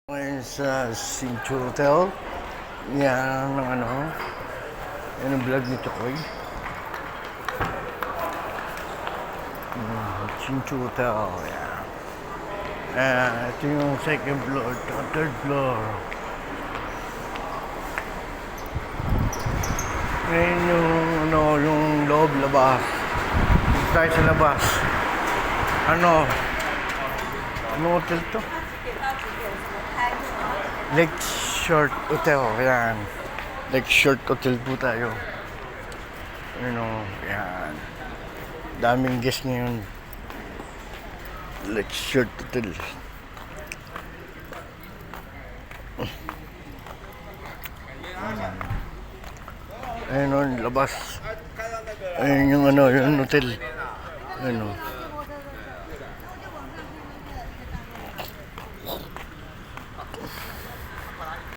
Ngayon sa Cinture Hotel. Yan ang yan ang vlog ni Chokoy. Cinture Hotel, yan. Ito yung second floor, third floor. Ngayon yung loob, labas. Dito tayo sa labas. Anong hotel to? Lakeshore Hotel, yan. Lakeshore Hotel po tayo. Yan. Daming guest ngayon. Lakeshore Hotel. Ayun labas. Ayun yung yung hotel.